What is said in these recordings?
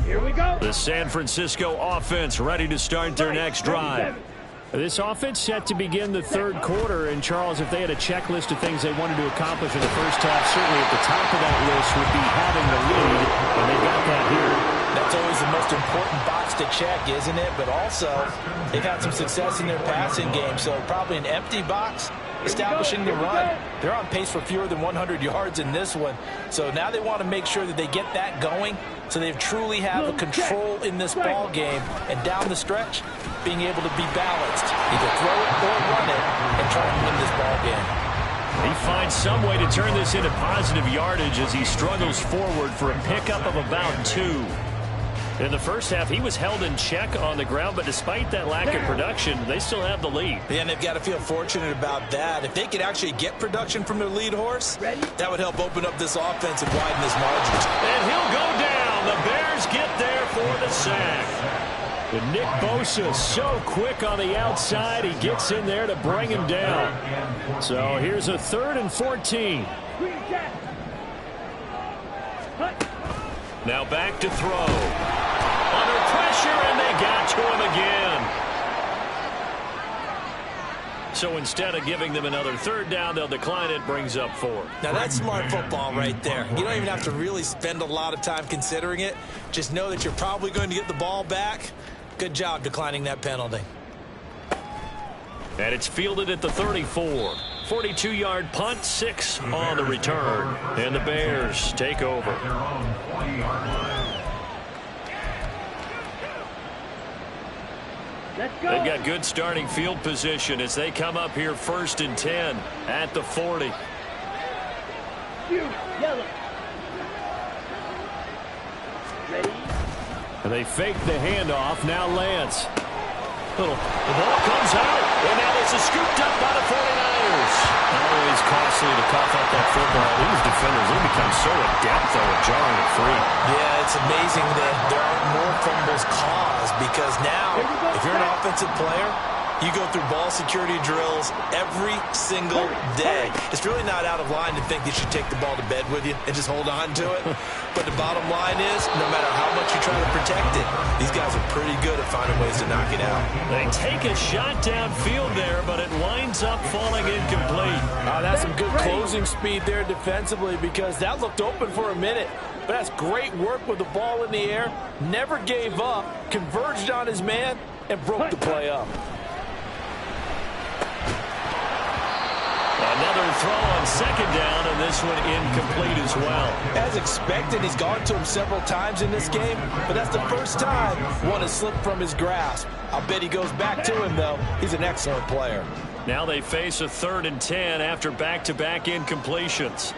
Here we go. The San Francisco offense ready to start their next drive. This offense set to begin the third quarter. And, Charles, if they had a checklist of things they wanted to accomplish in the first half, certainly at the top of that list would be having the lead. And they got that here. That's always the most important box to check, isn't it? But also, they've had some success in their passing game. So probably an empty box establishing the run. They're on pace for fewer than 100 yards in this one. So now they want to make sure that they get that going so they truly have a control in this ball game. And down the stretch, being able to be balanced. Either throw it or run it and try to win this ball game. He finds some way to turn this into positive yardage as he struggles forward for a pickup of about 2. In the first half, he was held in check on the ground, but despite that lack of production, they still have the lead. Yeah, and they've got to feel fortunate about that. If they could actually get production from their lead horse, that would help open up this offense and widen this margin. And he'll go down. The Bears get there for the sack. And Nick Bosa so quick on the outside, he gets in there to bring him down. So here's a 3rd and 14. Now back to throw. Under pressure, and they got to him again. So instead of giving them another 3rd down, they'll decline it, brings up 4. Now that's smart football right there. You don't even have to really spend a lot of time considering it. Just know that you're probably going to get the ball back. Good job declining that penalty. And it's fielded at the 34. 42-yard punt, 6 on the return. And the Bears take over. They've got good starting field position as they come up here 1st and 10 at the 40. Yellow. Ready? And they fake the handoff. Now Lance. The ball comes out, and now it's scooped up by the 49ers. Always costly to cough up that football. These defenders, they become so adept, though, at jarring it free. Yeah, it's amazing that there aren't more fumbles caused because now, if you're an offensive player, you go through ball security drills every single day. It's really not out of line to think that you should take the ball to bed with you and just hold on to it. But the bottom line is, no matter how much you try to protect it, these guys are pretty good at finding ways to knock it out. They take a shot downfield there, but it winds up falling incomplete. That's some good closing speed there defensively because that looked open for a minute. But that's great work with the ball in the air. Never gave up, converged on his man, and broke the play up. Another throw on 2nd down, and this one incomplete as well. As expected, he's gone to him several times in this game, but that's the first time one has slipped from his grasp. I'll bet he goes back to him, though. He's an excellent player. Now they face a 3rd and 10 after back-to-back incompletions.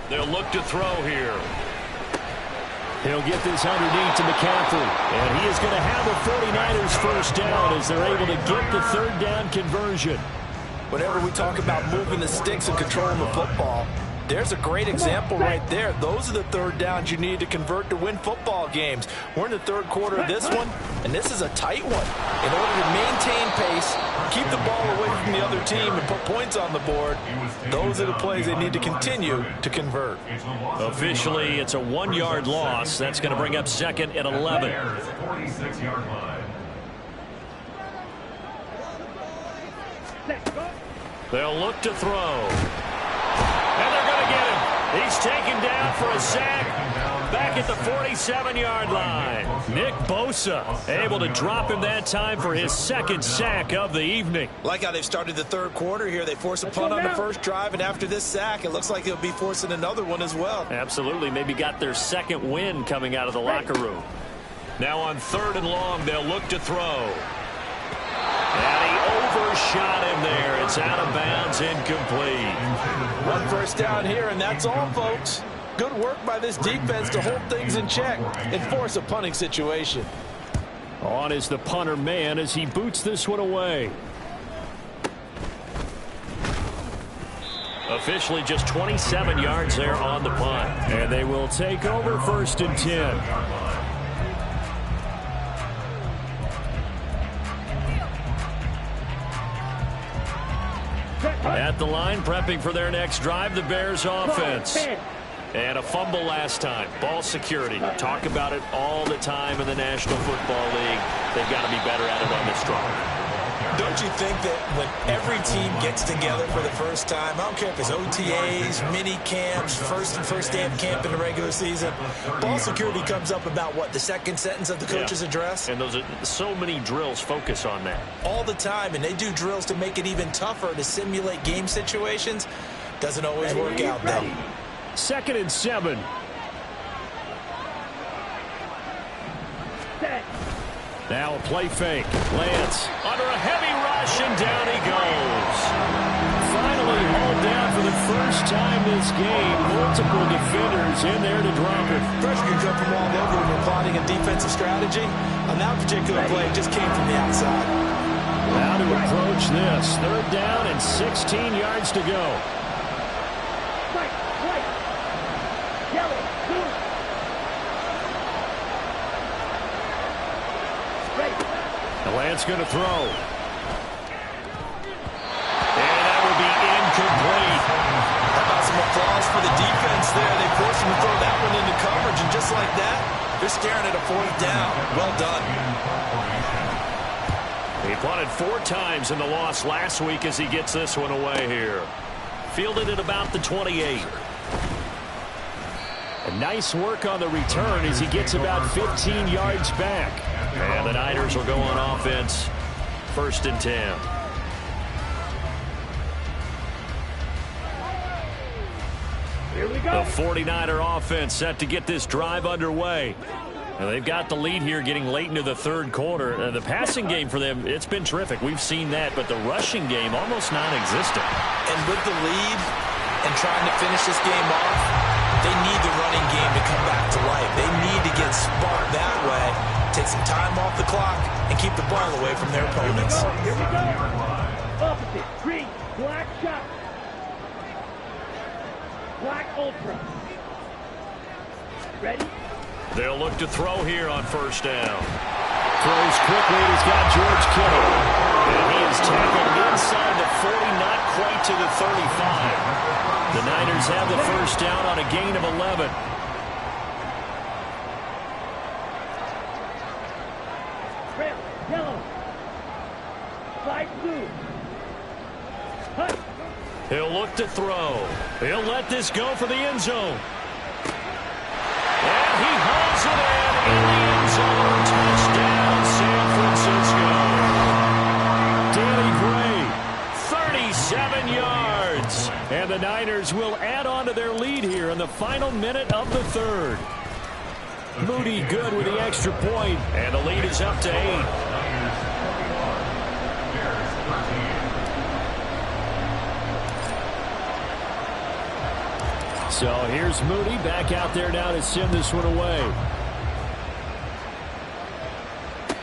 They'll look to throw here. He'll get this underneath to McCaffrey. And he is going to have the 49ers 1st down as they're able to get the 3rd down conversion. Whenever we talk about moving the sticks and controlling the football, there's a great example right there. Those are the 3rd downs you need to convert to win football games. We're in the 3rd quarter of this one, and this is a tight one. In order to maintain pace, keep the ball away from the other team, and put points on the board, those are the plays they need to continue to convert. Officially, it's a 1-yard loss. That's going to bring up 2nd and 11. They'll look to throw. And they're going to get him. He's taken down for a sack back at the 47-yard line. Nick Bosa able to drop him that time for his 2nd sack of the evening. Like how they've started the 3rd quarter here. They force a punt on the first drive, and after this sack, it looks like they'll be forcing another one as well. Absolutely. Maybe got their 2nd win coming out of the locker room. Now on 3rd and long, they'll look to throw. And he overshot him there. It's out of bounds, incomplete. 1 first down here, and that's all, folks. Good work by this defense to hold things in check and force a punting situation. On is the punter man as he boots this one away. Officially just 27 yards there on the punt. And they will take over 1st and 10. At the line, prepping for their next drive, the Bears offense. And a fumble last time. Ball security. Talk about it all the time in the National Football League. They've got to be better at it on this drive. Don't you think that when every team gets together for the first time, I don't care if it's OTAs, mini camps, first day of camp in the regular season, ball security comes up about what, the second sentence of the coach's address? And those are so many drills focus on that. All the time, and they do drills to make it even tougher to simulate game situations. Doesn't always work out, though. 2nd and 7. Now a play fake. Lance under a heavy rush, and down he goes. Finally hauled down for the first time this game. Multiple defenders in there to drop it. Pressure can come from all over when you're plotting a defensive strategy. On that particular play, it just came from the outside. How to approach this. 3rd down and 16 yards to go. Lance going to throw. And that will be incomplete. How about some applause for the defense there? They forced him to throw that one into coverage, and just like that, they're staring at a 4th down. Well done. He punted 4 times in the loss last week as he gets this one away here. Fielded at about the 28. A nice work on the return as he gets about 15 yards back. And the Niners will go on offense. 1st and 10. Here we go. The 49er offense set to get this drive underway. And they've got the lead here getting late into the 3rd quarter. The passing game for them, it's been terrific. We've seen that, but the rushing game almost non-existent. And with the lead and trying to finish this game off, they need the running game to come back to life. They need to get sparked that way. Take some time off the clock and keep the ball away from their opponents. Here we go. Opposite. Green. Black shot. Black ultra. Ready? They'll look to throw here on 1st down. Throws quickly. He's got George Kittle. And he is tackled inside the 40, not quite to the 35. The Niners have the 1st down on a gain of 11. Red, yellow, light blue. Hut. He'll look to throw. He'll let this go for the end zone. And he hauls it in the end zone. Touchdown, San Francisco. Danny Gray, 37 yards. And the Niners will add on to their lead here in the final minute of the 3rd. Moody good with the extra point. And the lead is up to 8. So here's Moody back out there now to send this one away.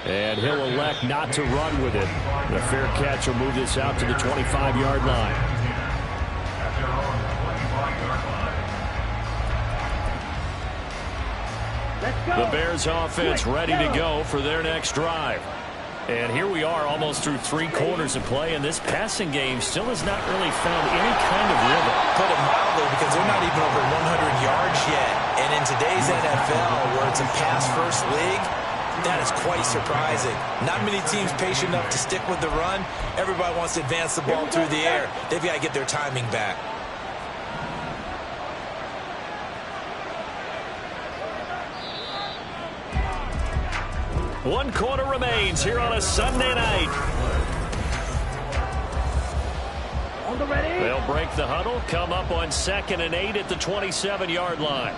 And he'll elect not to run with it. The fair catch will move this out to the 25-yard line. The Bears offense ready to go for their next drive. And here we are almost through 3 quarters of play, and this passing game still has not really found any kind of rhythm. Put it mildly, because they're not even over 100 yards yet. And in today's NFL, where it's a pass-first league, that is quite surprising. Not many teams patient enough to stick with the run. Everybody wants to advance the ball through the air. They've got to get their timing back. One quarter remains here on a Sunday night. On the ready. They'll break the huddle, come up on 2nd and 8 at the 27-yard line.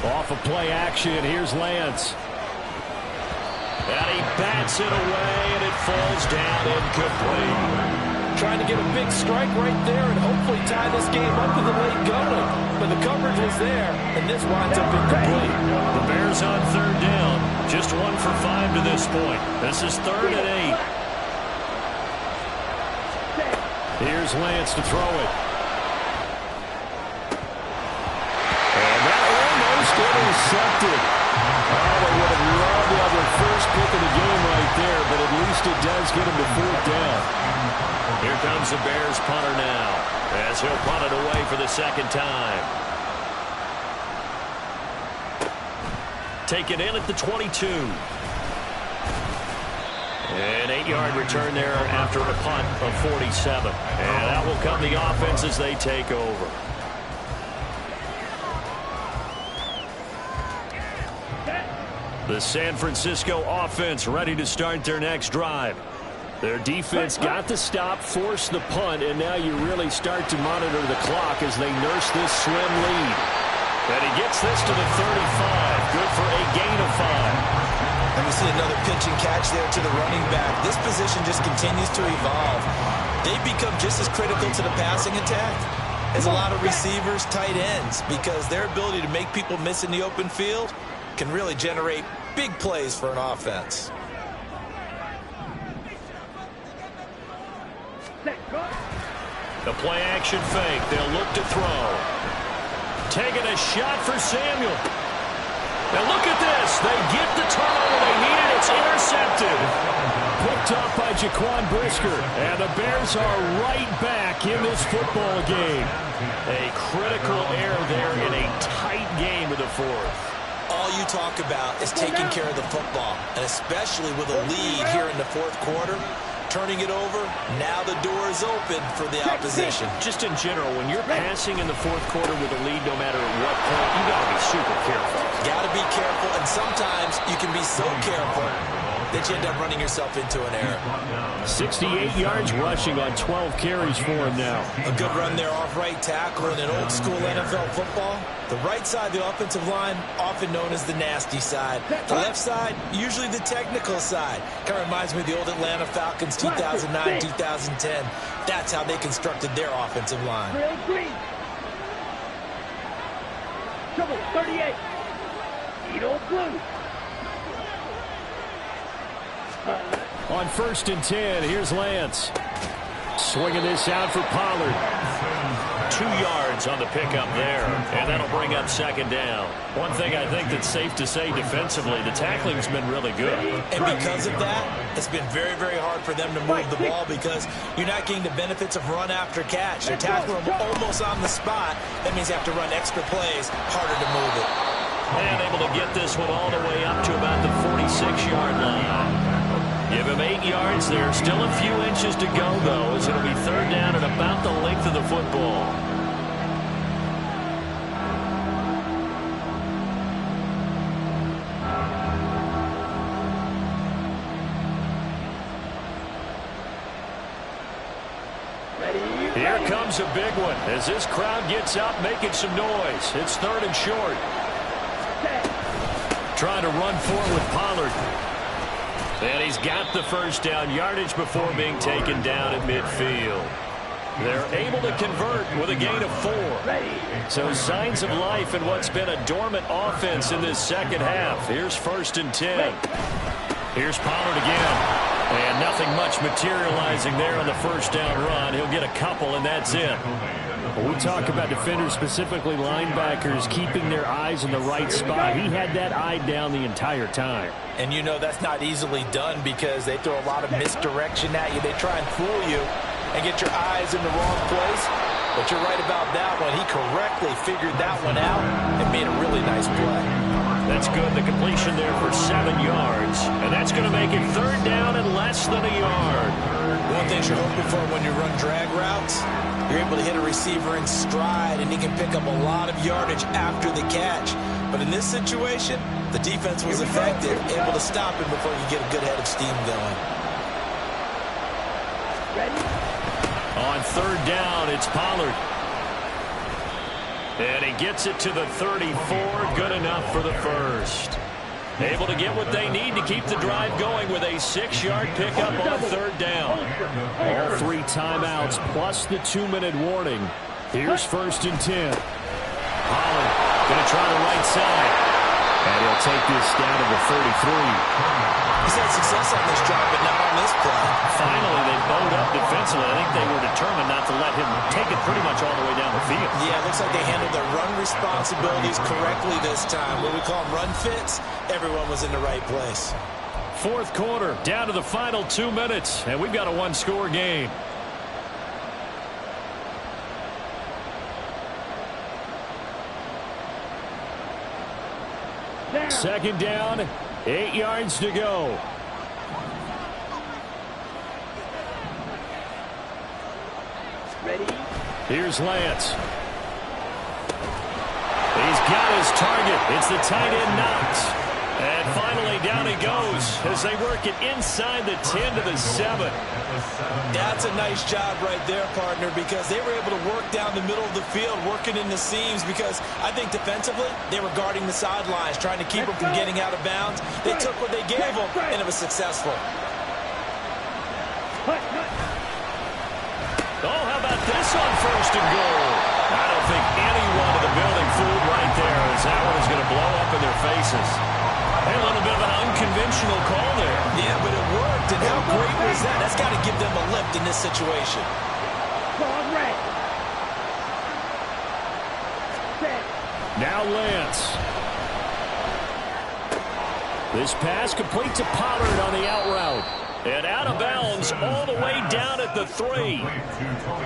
Off of play action, here's Lance. And he bats it away, and it falls down incomplete. Trying to get a big strike right there and hopefully tie this game up with a late going. But the coverage was there, and this winds up incomplete. The Bears on 3rd down. Just 1 for 5 to this point. This is 3rd and 8. Here's Lance to throw it. And that almost Intercepted. Oh, they would have loved to have their first pick of the game right there, but at least it does get him to 4th down. Here comes comes the Bears punter now, as he'll punt it away for the second time. Take it in at the 22. An 8-yard return there after a punt of 47. And that will come the offense as they take over. The San Francisco offense ready to start their next drive. Their defense got the stop, forced the punt, and now you really start to monitor the clock as they nurse this slim lead. And he gets this to the 35. Good for a gain of 5. And we see another pitch and catch there to the running back. This position just continues to evolve. They've become just as critical to the passing attack as a lot of receivers, tight ends, because their ability to make people miss in the open field can really generate big plays for an offense. The play action fake. They'll look to throw. Taking a shot for Samuel. Now look at this. They get the turnover they needed. It's intercepted. Picked up by Jaquan Brisker. And the Bears are right back in this football game. A critical error there in a tight game of the fourth. All you talk about is taking care of the football, and especially with a lead here in the fourth quarter. Turning it over, now the door is open for the opposition. Just in general, when you're passing in the fourth quarter with a lead, no matter what point, you got to be super careful. Got to be careful, and sometimes you can be so careful that you end up running yourself into an error. 68 yards rushing on 12 carries for him now. A good run there off right tackle in an old school NFL football. The right side, the offensive line, often known as the nasty side. The left side, usually the technical side. Kind of reminds me of the old Atlanta Falcons 2009, 2010. That's how they constructed their offensive line. Trouble, 38. Edo Blue. On 1st and 10, here's Lance. Swinging this out for Pollard. 2 yards on the pickup there, and that'll bring up second down. One thing I think that's safe to say defensively, the tackling's been really good. And because of that, it's been very, very hard for them to move the ball because you're not getting the benefits of run after catch. They're tackling them almost on the spot. That means you have to run extra plays, harder to move it. And able to get this one all the way up to about the 46-yard line. Give him 8 yards there. Still a few inches to go, though, as it'll be third down at about the length of the football. Here comes a big one as this crowd gets up making some noise. It's 3rd and short. Trying to run forward with Pollard. And he's got the first down, yardage before being taken down at midfield. They're able to convert with a gain of 4. So signs of life in what's been a dormant offense in this second half. Here's 1st and 10. Here's Pollard again. And nothing much materializing there on the first down run. He'll get a couple, and that's it. When we talk about defenders, specifically linebackers, keeping their eyes in the right spot, he had that eye down the entire time. And you know that's not easily done because they throw a lot of misdirection at you. They try and fool you and get your eyes in the wrong place. But you're right about that one. He correctly figured that one out and made a really nice play. That's good. The completion there for 7 yards. And that's going to make it third down and less than a yard. One thing you're hoping for when you run drag routes, you're able to hit a receiver in stride, and he can pick up a lot of yardage after the catch. But in this situation, the defense was effective, able to stop him before you get a good head of steam going. On third down, it's Pollard. And he gets it to the 34. Good enough for the first. Able to get what they need to keep the drive going with a 6-yard pickup on third down. All 3 timeouts plus the 2-minute warning. Here's 1st and 10. Pollard going to try the right side. And he'll take this down to the 33. He's had success on this drive, but not on this play. Finally, they bowed up defensively. I think they were determined not to let him take it pretty much all the way down the field. Yeah, it looks like they handled their run responsibilities correctly this time. What we call them run fits, everyone was in the right place. Fourth quarter, down to the final 2 minutes, and we've got a 1-score game. Down. Second down, 8 yards to go. Ready? Here's Lance. He's got his target. It's the tight end Knox. And finally down he goes as they work it inside the 10 to the 7. That's a nice job right there, partner, because they were able to work down the middle of the field, working in the seams, because I think defensively they were guarding the sidelines, trying to keep them from getting out of bounds. They took what they gave them, and it was successful. Oh, how about this on 1st and goal? I don't think anyone in the building fooled right there, as that one is going to blow up in their faces. A little bit of an unconventional call there. Yeah, but it worked, and how great was that? That's got to give them a lift in this situation. Ball red. Set. Now Lance. This pass complete to Pollard on the out route. And out of bounds all the way down at the 3.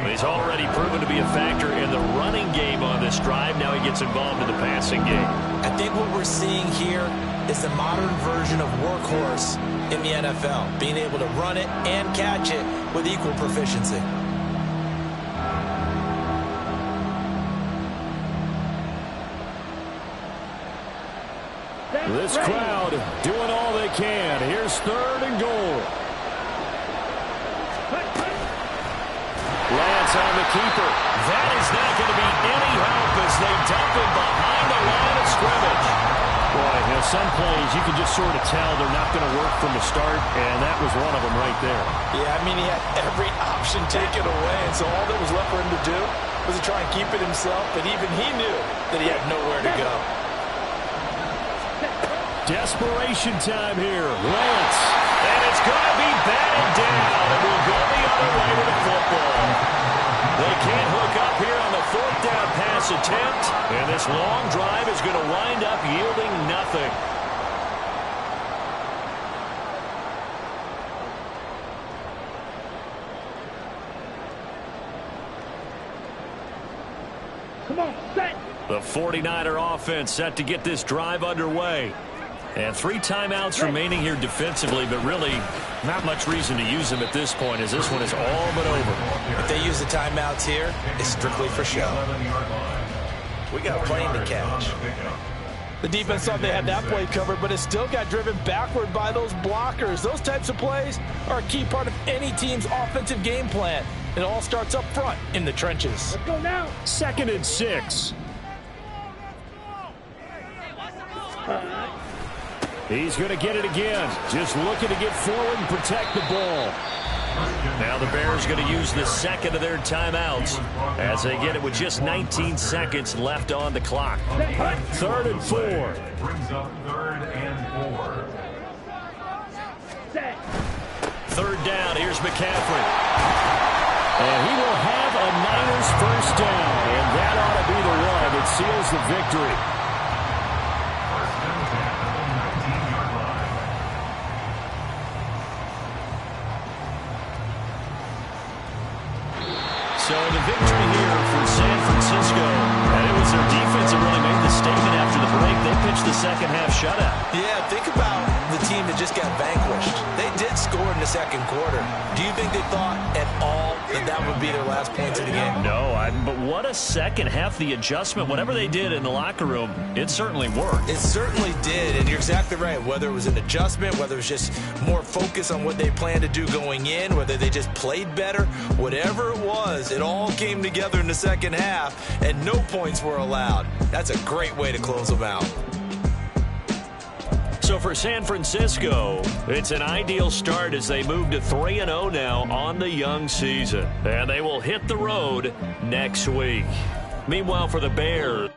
He's already proven to be a factor in the running game on this drive. Now he gets involved in the passing game. I think what we're seeing here is the modern version of workhorse in the NFL, being able to run it and catch it with equal proficiency. This crowd doing all they can. Here's 3rd and goal. Lance on the keeper. That is not going to be any help as they dump him behind the line of scrimmage. Boy, you know, some plays you can just sort of tell they're not going to work from the start, and that was one of them right there. Yeah, I mean, he had every option taken away, and so all that was left for him to do was to try and keep it himself, but even he knew that he had nowhere to go. Desperation time here. Lance. And it's going to be batted down, and we'll go the other way with the football. They can't hook up here on the 4th down pass attempt, and this long drive is going to wind up yielding nothing. Come on, set. The 49er offense set to get this drive underway. And 3 timeouts remaining here defensively, but really not much reason to use them at this point, as this one is all but over. If they use the timeouts here, it's strictly for show. We got a plane to catch. The defense thought they had that play covered, but it still got driven backward by those blockers. Those types of plays are a key part of any team's offensive game plan. It all starts up front in the trenches. Let's go now. 2nd and 6. He's going to get it again. Just looking to get forward and protect the ball. Now the Bears going to use the 2nd of their timeouts as they get it with just 19 seconds left on the clock. 3rd and 4. Brings up 3rd and 4. Set. 3rd down. Here's McCaffrey. And he will have a Niners 1st down. And that ought to be the one that seals the victory. So the victory here for San Francisco, and it was their defense that really made the statement after the break. They pitched the 2nd half shutout. Yeah, think about the team that just got vanquished. They did score in the 2nd quarter. Do you think they thought at all that that would be their last points of the game? No, but what a 2nd half. The adjustment, whatever they did in the locker room, it certainly worked. It certainly did, and you're exactly right. Whether it was an adjustment, whether it was just more focus on what they planned to do going in, whether they just played better, whatever it was, it all came together in the 2nd half, and no points were allowed. That's a great way to close them out. So for San Francisco, it's an ideal start as they move to 3-0 now on the young season. And they will hit the road next week. Meanwhile, for the Bears,